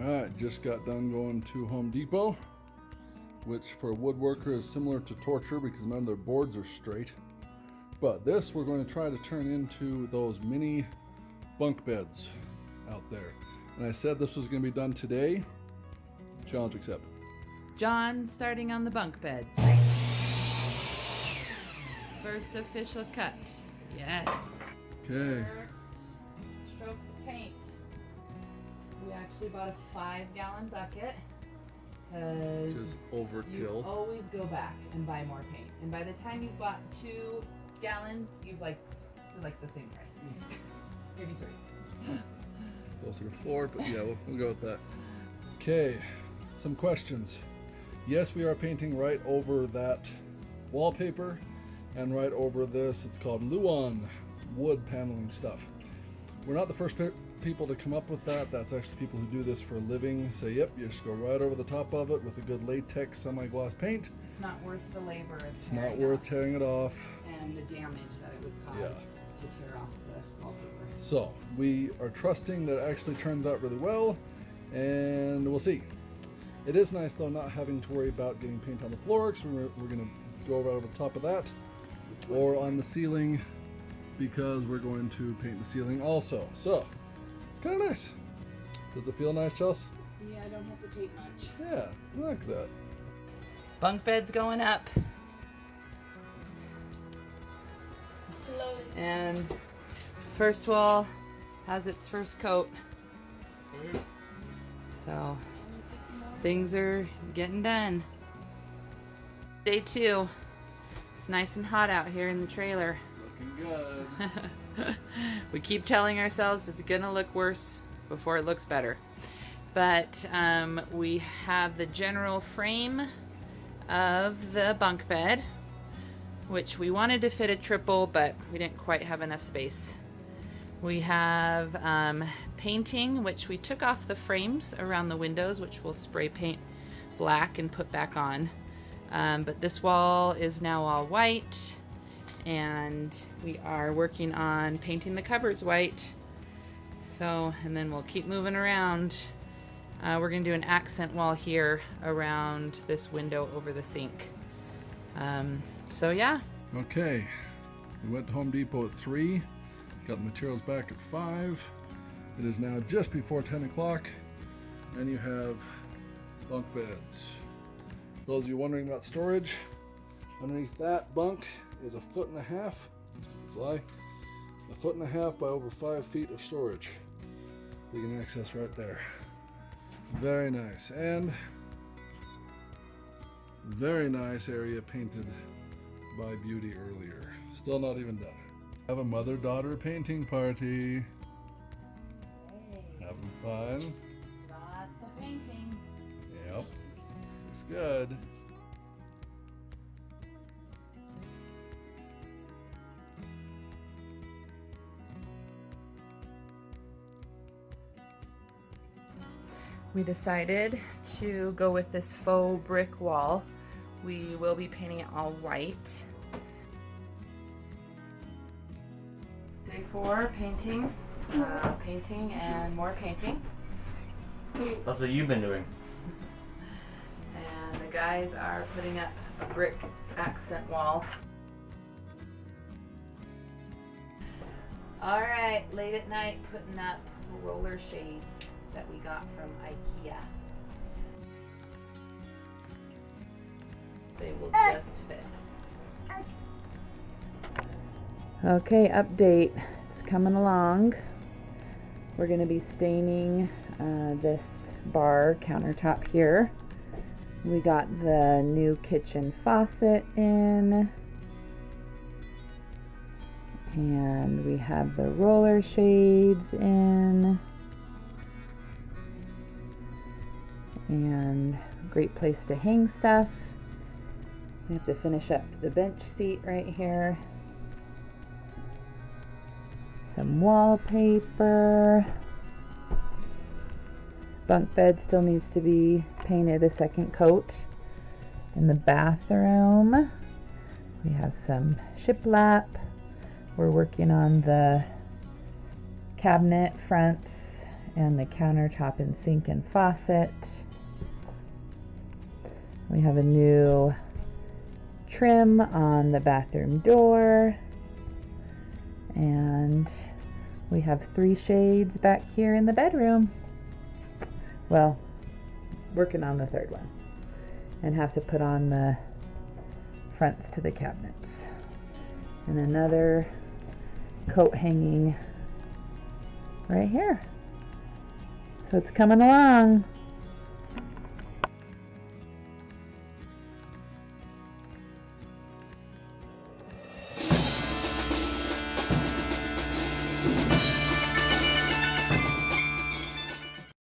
Alright, just got done going to Home Depot, which for a woodworker is similar to torture because none of their boards are straight. But this we're going to try to turn into those mini bunk beds out there. And I said this was going to be done today. Challenge accepted. John starting on the bunk beds. First official cut. Yes. Okay. First strokes of paint. We actually bought a 5-gallon bucket because Just overkill. you always go back and buy more paint. And by the time you've bought 2 gallons, you've this is like the same price. Maybe 3. Closer to 4, but yeah, we'll go with that. Okay, some questions. Yes, we are painting right over that wallpaper and right over this. It's called Luan wood paneling stuff. We're not the first people to come up with that. That's actually people who do this for a living. Say, yep, you just go right over the top of it with a good latex semi-gloss paint. It's not worth the labor of It's not worth tearing it off. and the damage that it would cause to tear off the wallpaper. So we are trusting that it actually turns out really well, and we'll see. It is nice though not having to worry about getting paint on the floor, because we're going to go right over the top of that, or on the ceiling, because we're going to paint the ceiling also. So it's kind of nice. Does it feel nice, Chelsea? Yeah, I don't have to take much. Yeah, I like that. Bunk beds going up. Slowly. And first wall has its first coat. So things are getting done. Day 2. It's nice and hot out here in the trailer. It's looking good. We keep telling ourselves it's gonna look worse before it looks better. But we have the general frame of the bunk bed, which we wanted to fit a triple, but we didn't quite have enough space. We have painting, which we took off the frames around the windows, which we'll spray paint black and put back on. But this wall is now all white, and we are working on painting the cupboards white. So, and then we'll keep moving around. We're gonna do an accent wall here around this window over the sink. So yeah. Okay, we went to Home Depot at 3, got the materials back at 5. It is now just before 10 o'clock, and you have bunk beds. Those of you wondering about storage, underneath that bunk is 1.5 feet, fly, 1.5 feet by over 5 feet of storage. You can access right there. Very nice, and very nice area painted by Beauty earlier. Still not even done. Have a mother-daughter painting party. Hey, Having fun. lots of painting. Yep. Looks good. We decided to go with this faux brick wall. We will be painting it all white. Day 4, painting, painting and more painting. That's what you've been doing. And the guys are putting up a brick accent wall. All right, late at night, putting up roller shades that we got from IKEA. They will just fit. Okay, update. It's coming along. We're going to be staining this bar countertop here. We got the new kitchen faucet in. And we have the roller shades in. And great place to hang stuff. We have to finish up the bench seat right here. Some wallpaper. Bunk bed still needs to be painted a second coat. In the bathroom, we have some shiplap. We're working on the cabinet fronts and the countertop and sink and faucet. We have a new trim on the bathroom door, and we have 3 shades back here in the bedroom. Well, working on the 3rd one, and have to put on the fronts to the cabinets, and another coat hanging right here. So it's coming along.